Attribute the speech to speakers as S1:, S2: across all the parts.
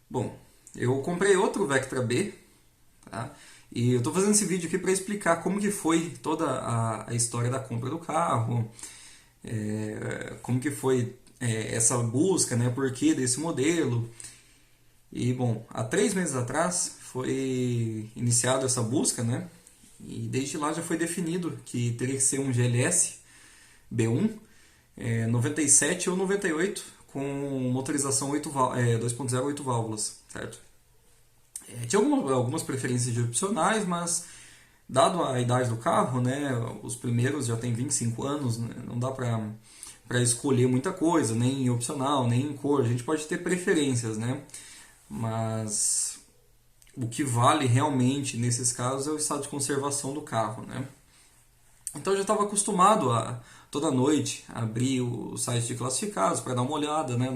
S1: Bom, eu comprei outro Vectra B, tá? E eu estou fazendo esse vídeo aqui para explicar como que foi toda a história da compra do carro, como que foi essa busca, né? Por que desse modelo. E bom, há 3 meses atrás foi iniciada essa busca, né? E desde lá já foi definido que teria que ser um GLS B1 97 ou 98 com motorização 2.0 8 válvulas, certo? Tinha algumas preferências de opcionais, mas dado a idade do carro, né, os primeiros já tem 25 anos, né, não dá para escolher muita coisa, nem em opcional, nem em cor. A gente pode ter preferências, né? Mas o que vale realmente nesses casos é o estado de conservação do carro, né? Então eu já estava acostumado a toda noite abrir o site de classificados para dar uma olhada, né,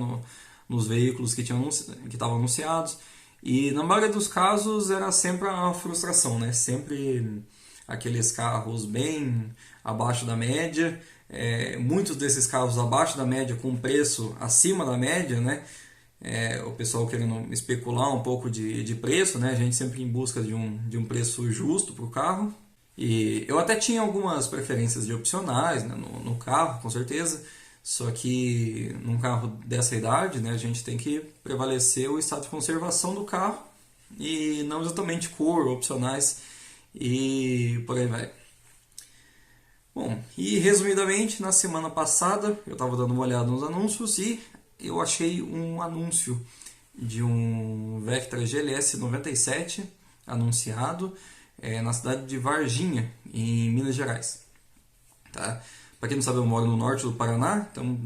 S1: nos veículos que estavam anunciados. E na maioria dos casos era sempre uma frustração, né? Sempre aqueles carros bem abaixo da média, muitos desses carros abaixo da média com preço acima da média, né? O pessoal querendo especular um pouco de preço, né? A gente sempre em busca de um preço justo para o carro. E eu até tinha algumas preferências de opcionais, né, no carro, com certeza. Só que num carro dessa idade, né, a gente tem que prevalecer o estado de conservação do carro e não exatamente cor, opcionais e por aí vai. Bom, e resumidamente, na semana passada eu estava dando uma olhada nos anúncios e eu achei um anúncio de um Vectra GLS 97 anunciado na cidade de Varginha, em Minas Gerais. Tá? Para quem não sabe, eu moro no norte do Paraná, então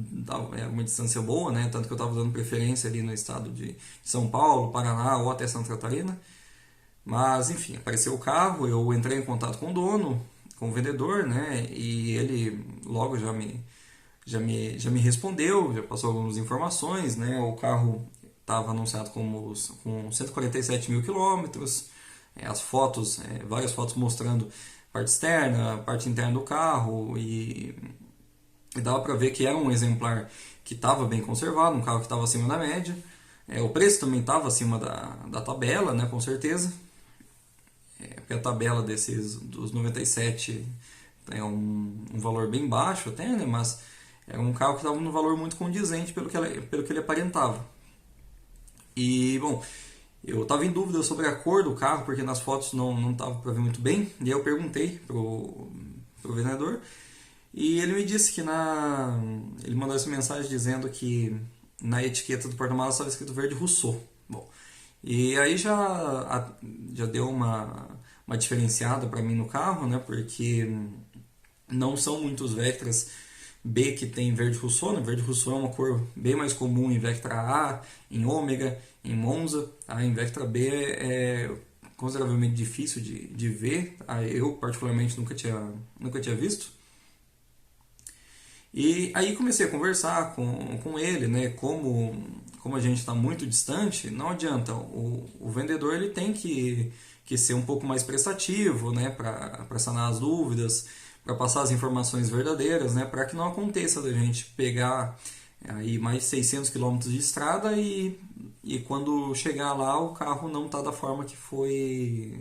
S1: é uma distância boa, né? Tanto que eu estava dando preferência ali no estado de São Paulo, Paraná ou até Santa Catarina. Mas, enfim, apareceu o carro, eu entrei em contato com o dono, com o vendedor, né? E ele logo já me respondeu, já passou algumas informações, né? O carro estava anunciado com 147 mil quilômetros, as fotos, várias fotos mostrando parte externa, parte interna do carro e dava para ver que era um exemplar que estava bem conservado, um carro que estava acima da média. O preço também estava acima da tabela, né, com certeza. Porque a tabela dos 97 é um valor bem baixo até, né, mas era um carro que estava num valor muito condizente pelo que ele aparentava. E, bom, eu estava em dúvida sobre a cor do carro, porque nas fotos não estava para ver muito bem. E aí eu perguntei pro vendedor e ele me disse que ele mandou essa mensagem dizendo que na etiqueta do porta-malas estava escrito verde Rousseau. Bom, e aí já deu uma diferenciada para mim no carro, né? Porque não são muitos Vectras B que tem verde Rousseau, né? Verde Rousseau é uma cor bem mais comum em Vectra A, em Ômega, em Monza. Em Vectra B é consideravelmente difícil de ver. Eu particularmente nunca tinha visto. E aí comecei a conversar com ele, né? Como a gente está muito distante, não adianta. O vendedor ele tem que ser um pouco mais prestativo, né? Para sanar as dúvidas, para passar as informações verdadeiras, né? Para que não aconteça da gente pegar aí mais de 600 quilômetros de estrada e quando chegar lá o carro não está da forma que foi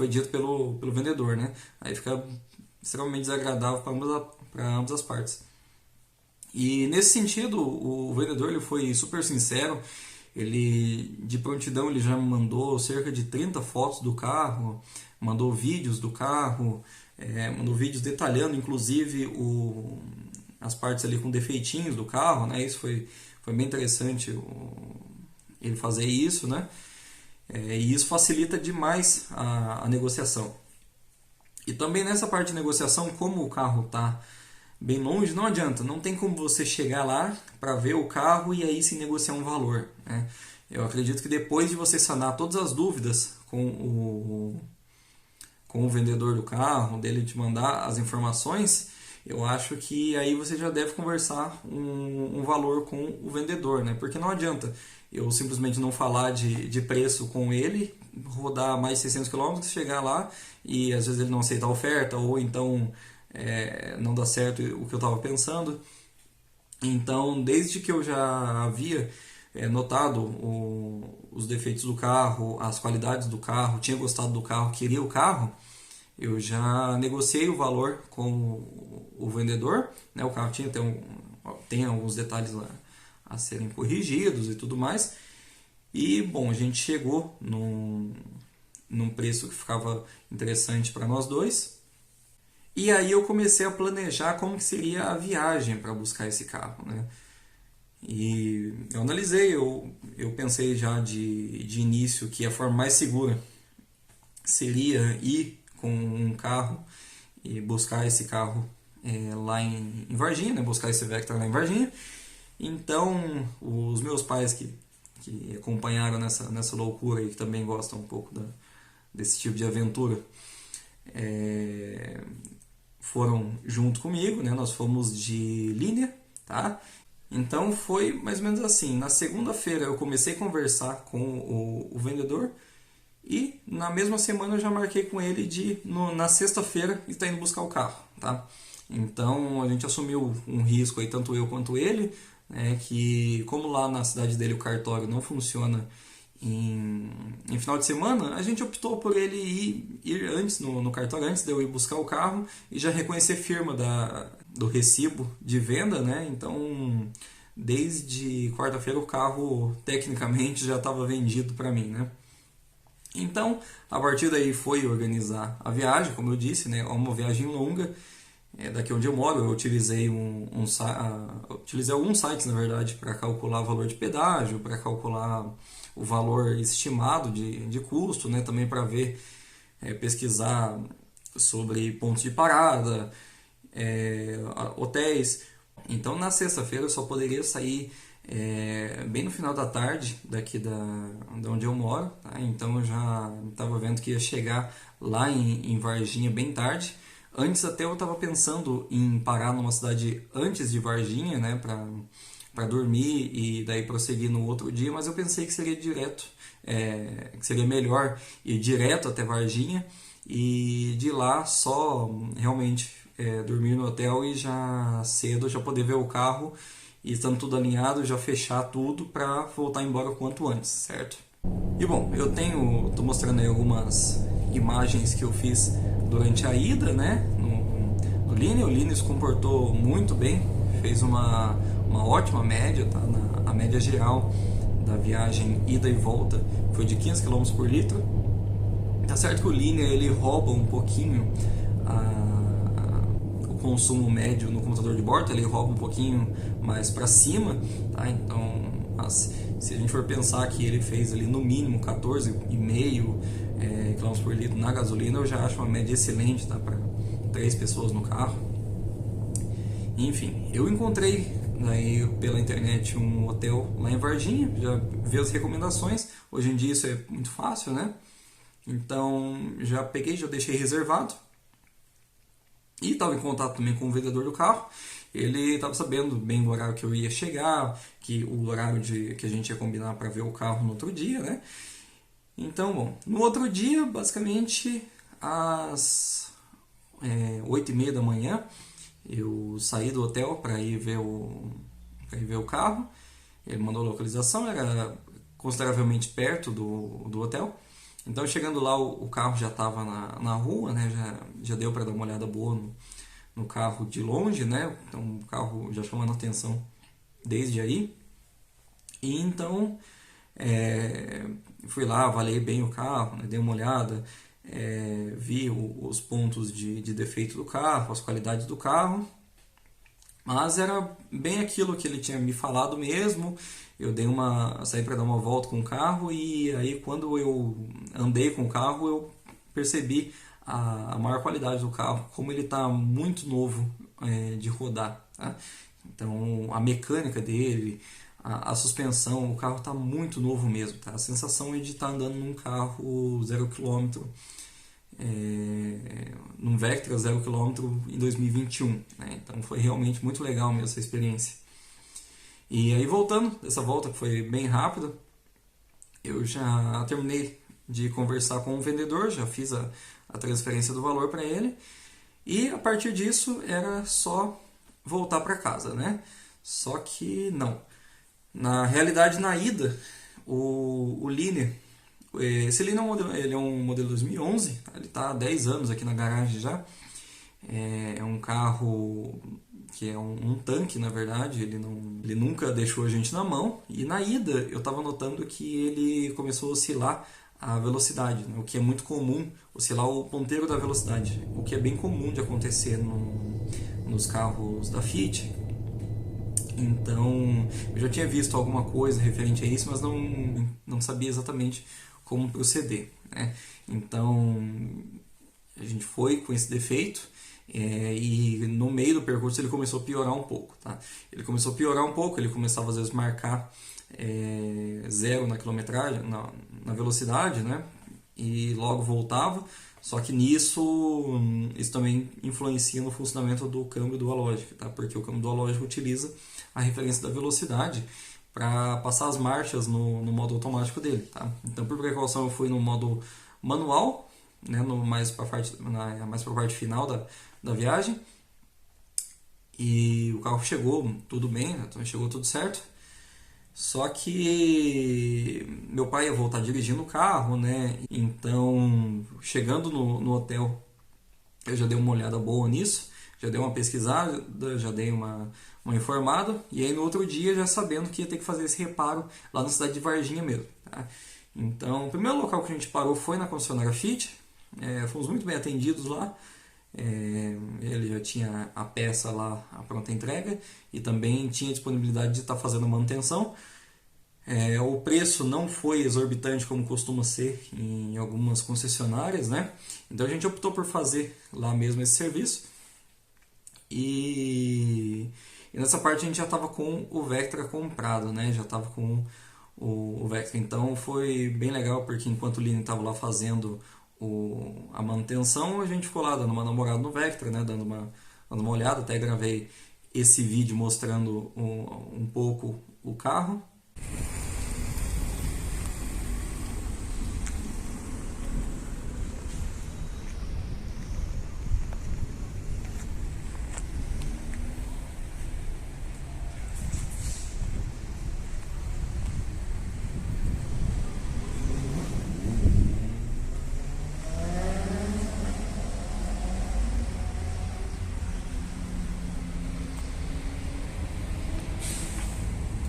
S1: dito pelo vendedor, né? Aí fica extremamente desagradável para ambas as partes. E nesse sentido, o vendedor ele foi super sincero. Ele de prontidão ele já me mandou cerca de 30 fotos do carro, mandou vídeos do carro, mandou vídeos detalhando inclusive as partes ali com defeitinhos do carro, né? Isso foi bem interessante ele fazer isso, né? E isso facilita demais a negociação. E também nessa parte de negociação, como o carro está bem longe, não adianta, não tem como você chegar lá para ver o carro e aí se negociar um valor, né? Eu acredito que depois de você sanar todas as dúvidas com o vendedor do carro, dele te mandar as informações, eu acho que aí você já deve conversar um valor com o vendedor, né? Porque não adianta eu simplesmente não falar de preço com ele, rodar mais 600 quilômetros, chegar lá e às vezes ele não aceita a oferta ou então não dá certo o que eu estava pensando. Então, desde que eu já havia notado os defeitos do carro, as qualidades do carro, tinha gostado do carro, queria o carro, eu já negociei o valor com o vendedor, né? O carro tem alguns detalhes lá a serem corrigidos e tudo mais. E, bom, a gente chegou num preço que ficava interessante para nós dois. E aí eu comecei a planejar como que seria a viagem para buscar esse carro, né? E eu analisei, eu pensei já de início que a forma mais segura seria ir com um carro e buscar esse carro lá em Varginha, né? Buscar esse Vectra lá em Varginha. Então, os meus pais que acompanharam nessa loucura e que também gostam um pouco desse tipo de aventura, foram junto comigo, né? Nós fomos de linha, tá? Então foi mais ou menos assim. Na segunda-feira eu comecei a conversar com o vendedor e na mesma semana eu já marquei com ele na sexta-feira estar indo buscar o carro, tá? Então a gente assumiu um risco aí, tanto eu quanto ele, né, que como lá na cidade dele o cartório não funciona em final de semana, a gente optou por ele ir antes no cartório, antes de eu ir buscar o carro e já reconhecer firma do recibo de venda, né? Então, desde quarta-feira o carro tecnicamente já estava vendido para mim, né? Então, a partir daí foi organizar a viagem, como eu disse, né? É uma viagem longa. Daqui onde eu moro, eu utilizei utilizei alguns sites, na verdade, para calcular o valor de pedágio, para calcular o valor estimado de custo, né? Também para ver, pesquisar sobre pontos de parada, hotéis. Então, na sexta-feira eu só poderia sair bem no final da tarde daqui de onde eu moro, tá? Então eu já estava vendo que ia chegar lá em Varginha bem tarde. Antes até eu estava pensando em parar numa cidade antes de Varginha, né, para dormir e daí prosseguir no outro dia, mas eu pensei que seria direto, que seria melhor ir direto até Varginha e de lá só realmente dormir no hotel e já cedo já poder ver o carro e estando tudo alinhado, já fechar tudo para voltar embora o quanto antes, certo? E bom, tô mostrando aí algumas imagens que eu fiz durante a ida, né, no Linea. O Linea se comportou muito bem, fez uma ótima média, tá? A média geral da viagem ida e volta foi de 15 km por litro. Tá certo que o Linea ele rouba um pouquinho o consumo médio no computador de bordo, ele rouba um pouquinho mais para cima, tá? Então, se a gente for pensar que ele fez ali no mínimo 14,5 km por litro na gasolina, eu já acho uma média excelente, tá? Para 3 pessoas no carro. Enfim, eu encontrei daí pela internet um hotel lá em Varginha, já vi as recomendações. Hoje em dia isso é muito fácil, né? Então já deixei reservado e estava em contato também com o vendedor do carro. Ele estava sabendo bem do horário que eu ia chegar, que o horário que a gente ia combinar para ver o carro no outro dia, né? Então, bom, no outro dia, basicamente às 8h30 da manhã, eu saí do hotel para ir ver o carro. Ele mandou a localização, era consideravelmente perto do hotel. Então, chegando lá, o carro já estava na rua, né? Já deu para dar uma olhada boa no carro de longe, né? Então, o carro já chamando a atenção desde aí. E então, fui lá, avaliei bem o carro, né? Dei uma olhada, vi os pontos de defeito do carro, as qualidades do carro. Mas era bem aquilo que ele tinha me falado mesmo. Eu saí para dar uma volta com o carro e aí quando eu andei com o carro eu percebi a maior qualidade do carro, como ele está muito novo de rodar, tá? Então a mecânica dele, a suspensão, o carro está muito novo mesmo, tá? A sensação é de estar andando num carro 0 km, num Vectra 0 km em 2021, né? Então foi realmente muito legal mesmo essa experiência. E aí voltando dessa volta que foi bem rápida, eu já terminei de conversar com o vendedor, já fiz a transferência do valor para ele e a partir disso era só voltar para casa, né? Só que não. Na realidade, na ida, o Line, esse Line ele é um modelo 2011, ele está há 10 anos aqui na garagem já. É um carro que é um tanque, na verdade, ele nunca deixou a gente na mão. E na ida eu estava notando que ele começou a oscilar a velocidade, né? O que é muito comum, oscilar o ponteiro da velocidade, o que é bem comum de acontecer nos carros da Fiat. Então, eu já tinha visto alguma coisa referente a isso, mas não sabia exatamente como proceder, né? Então, a gente foi com esse defeito, e no meio do percurso ele começou a piorar um pouco, tá? Ele começou a piorar um pouco, ele começava às vezes a marcar zero na quilometragem, na velocidade, né? E logo voltava. Só que nisso, isso também influencia no funcionamento do câmbio dualógico, tá? Porque o câmbio dualógico utiliza a referência da velocidade para passar as marchas no modo automático dele, tá? Então, por precaução, eu fui no modo manual, né? Mais para a parte final da viagem. E o carro chegou tudo bem, né? Então chegou tudo certo. Só que meu pai ia voltar dirigindo o carro, né? Então, chegando no hotel, eu já dei uma olhada boa nisso, já dei uma pesquisada, já dei uma informada, e aí no outro dia já sabendo que ia ter que fazer esse reparo lá na cidade de Varginha mesmo, tá? Então, o primeiro local que a gente parou foi na concessionária Fiat, fomos muito bem atendidos lá. Ele já tinha a peça lá, a pronta entrega, e também tinha disponibilidade de estar fazendo a manutenção. O preço não foi exorbitante como costuma ser em algumas concessionárias, né? Então a gente optou por fazer lá mesmo esse serviço. E nessa parte a gente já estava com o Vectra comprado, né? Já estava com o Vectra. Então foi bem legal, porque enquanto o Lini estava lá fazendo a manutenção, a gente ficou lá dando uma namorada no Vectra, né? Dando uma olhada. Até gravei esse vídeo mostrando um pouco o carro.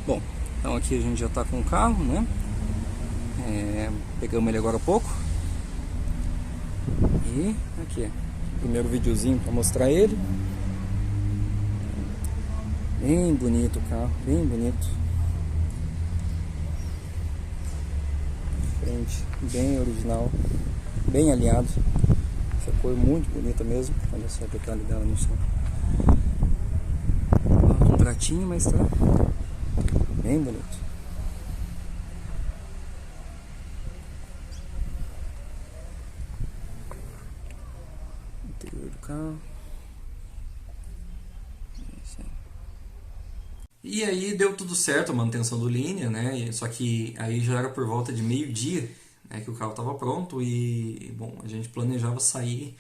S1: Bom, então aqui a gente já está com o carro, né? Pegamos ele agora há pouco. E aqui, primeiro videozinho para mostrar ele. Bem bonito o carro, bem bonito. Frente bem original, bem alinhado. Essa cor muito bonita mesmo. Olha só o detalhe dela no chão. Um pratinho, mas tá bem bonito. Interior do carro. E aí deu tudo certo a manutenção do Linea, né? Só que aí já era por volta de meio-dia, né, que o carro estava pronto e, bom, a gente planejava sair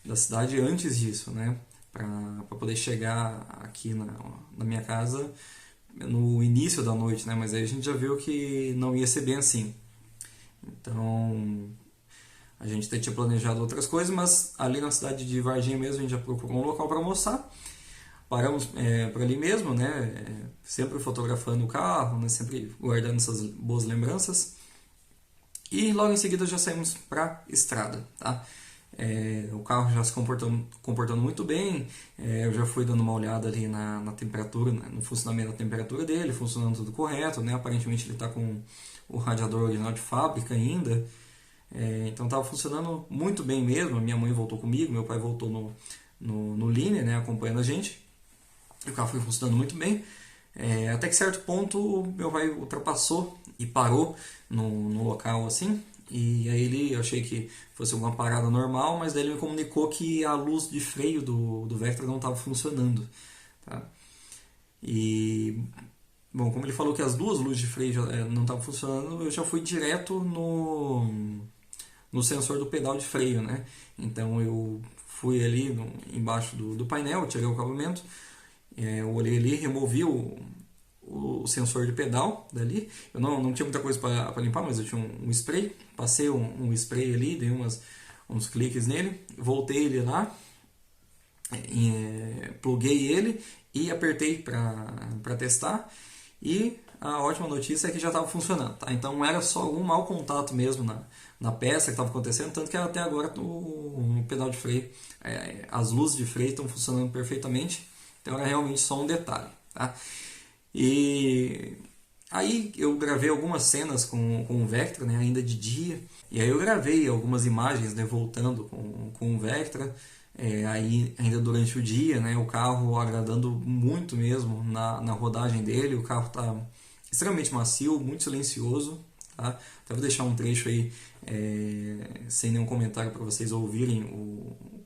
S1: da cidade antes disso, né? Para poder chegar aqui na minha casa no início da noite, né? Mas aí a gente já viu que não ia ser bem assim. Então, a gente até tinha planejado outras coisas, mas ali na cidade de Varginha mesmo a gente já procurou um local para almoçar. Paramos por ali mesmo, né? Sempre fotografando o carro, né? Sempre guardando essas boas lembranças. E logo em seguida já saímos para a estrada, tá? O carro já se comportando muito bem. Eu já fui dando uma olhada ali na temperatura, né? No funcionamento da temperatura dele, funcionando tudo correto, né? Aparentemente ele está com o radiador original de fábrica ainda. Então estava funcionando muito bem mesmo. Minha mãe voltou comigo, meu pai voltou no Linea, né? Acompanhando a gente. O carro foi funcionando muito bem. Até que certo ponto meu pai ultrapassou e parou no local assim. E aí eu achei que fosse uma parada normal, mas daí ele me comunicou que a luz de freio do Vectra não estava funcionando, tá? E, bom, como ele falou que as duas luzes de freio não estavam funcionando, eu já fui direto no sensor do pedal de freio, né? Então eu fui ali embaixo do painel, tirei o acabamento, eu olhei ali, removi o o sensor de pedal dali. Eu não tinha muita coisa para limpar, mas eu tinha um spray. Passei um spray ali, dei uns cliques nele, voltei ele lá, pluguei ele e apertei para testar. E a ótima notícia é que já estava funcionando, tá? Então era só algum mau contato mesmo na peça que estava acontecendo, tanto que até agora o pedal de freio, as luzes de freio estão funcionando perfeitamente. Então era realmente só um detalhe, tá? E aí eu gravei algumas cenas com o Vectra, né, ainda de dia. E aí eu gravei algumas imagens, né, voltando com o Vectra. Aí ainda durante o dia, né, o carro agradando muito mesmo na rodagem dele. O carro está extremamente macio, muito silencioso, tá? Até vou deixar um trecho aí sem nenhum comentário para vocês ouvirem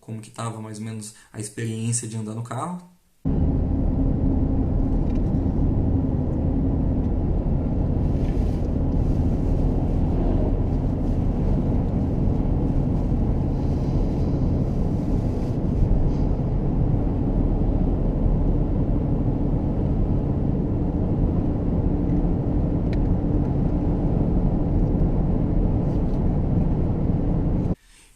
S1: como que estava mais ou menos a experiência de andar no carro.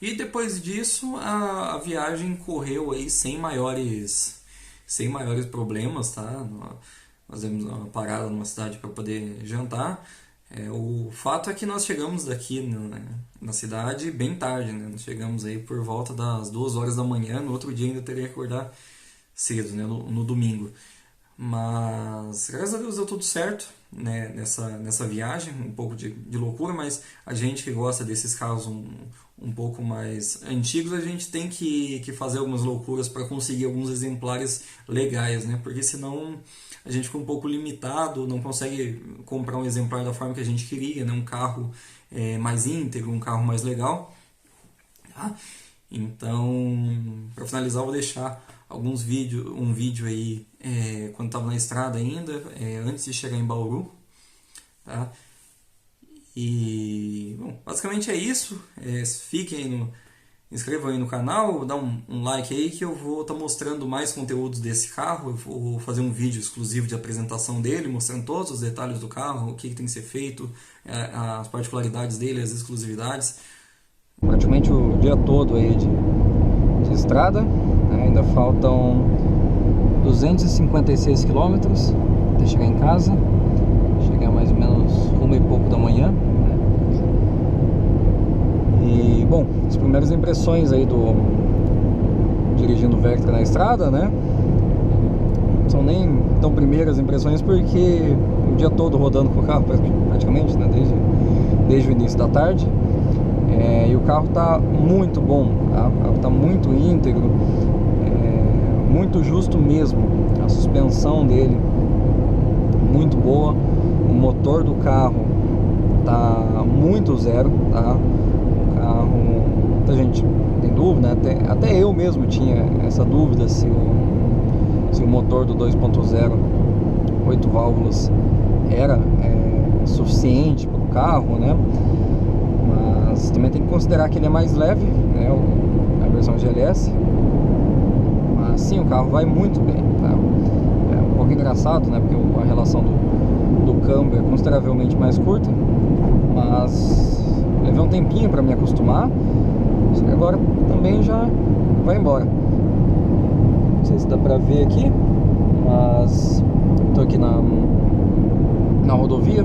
S1: E depois disso a viagem correu aí sem maiores problemas, tá? Nós demos uma parada numa cidade para poder jantar. O fato é que nós chegamos daqui na cidade bem tarde, né? Nós chegamos aí por volta das 2 horas da manhã. No outro dia ainda teria que acordar cedo, né? No domingo. Mas graças a Deus deu tudo certo, né, nessa viagem, um pouco de loucura, mas a gente que gosta desses carros um pouco mais antigos, a gente tem que fazer algumas loucuras para conseguir alguns exemplares legais, né? Porque senão a gente fica um pouco limitado, não consegue comprar um exemplar da forma que a gente queria, né? Um carro mais íntegro, um carro mais legal, tá? Então, para finalizar, eu vou deixar um vídeo aí quando estava na estrada ainda, antes de chegar em Bauru, tá? E bom, basicamente é isso. Inscrevam aí no canal, dá um like aí que eu vou estar mostrando mais conteúdos desse carro. Eu vou fazer um vídeo exclusivo de apresentação dele, mostrando todos os detalhes do carro, o que tem que ser feito, as particularidades dele, as exclusividades. Praticamente o dia todo aí de estrada, né? Ainda faltam 256 quilômetros até chegar em casa. Chegar mais ou menos 1 e pouco da manhã, né? E bom, as primeiras impressões aí dirigindo o Vectra na estrada, né? Não são nem tão primeiras impressões porque o dia todo rodando com o carro praticamente, né? Desde o início da tarde. E o carro está muito bom, tá? O carro está muito íntegro, muito justo mesmo. A suspensão dele muito boa, o motor do carro tá muito zero, tá? O carro, muita gente tem dúvida, né? Até eu mesmo tinha essa dúvida se o motor do 2.0 8 válvulas era suficiente para o carro, né? Mas também tem que considerar que ele é mais leve, né? A versão GLS. Mas sim, o carro vai muito bem, tá? É um pouco engraçado, né? Porque a relação do câmbio é consideravelmente mais curta, mas levei um tempinho para me acostumar. Só que agora também já vai embora. Não sei se dá para ver aqui, mas estou aqui na rodovia,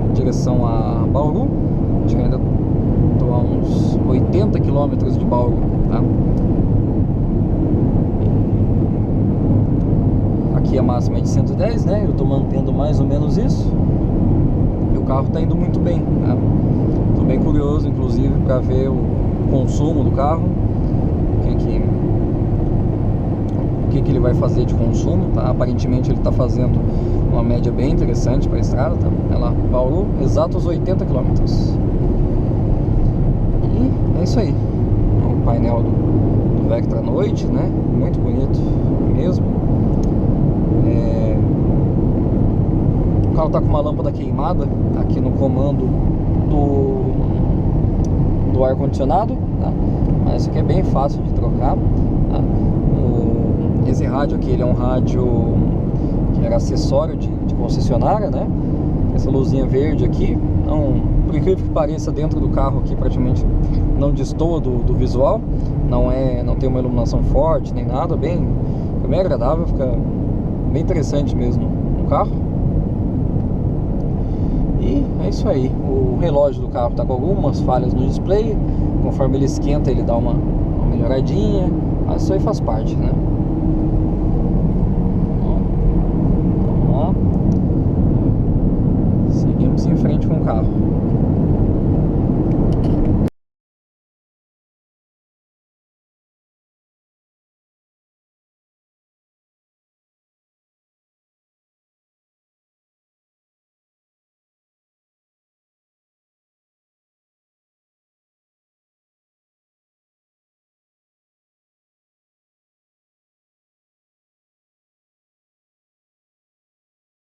S1: em direção a Bauru. Acho que ainda estou a uns 80 km de Bauru, tá? Aqui a máxima é de 110, né? Eu estou mantendo mais ou menos isso. E o carro está indo muito bem, tá? Estou bem curioso, inclusive, para ver o consumo do carro. O que ele vai fazer de consumo, tá? Aparentemente ele está fazendo uma média bem interessante para a estrada, tá? Olha lá, Bauru, exatos 80 km. E é isso aí. O painel do Vectra à noite, né? Muito bonito mesmo. O carro está com uma lâmpada queimada aqui no comando do ar-condicionado, tá? Mas isso aqui é bem fácil de trocar, tá? Esse rádio aqui, ele é um rádio que
S2: ele era acessório de concessionária, né? Essa luzinha verde aqui, não, por incrível que pareça, dentro do carro aqui praticamente não destoa do visual, não tem uma iluminação forte nem nada, fica bem agradável, fica bem interessante mesmo no carro. E é isso aí. O relógio do carro está com algumas falhas no display, conforme ele esquenta ele dá uma melhoradinha, mas isso aí faz parte, né? Vamos lá. Seguimos em frente com o carro.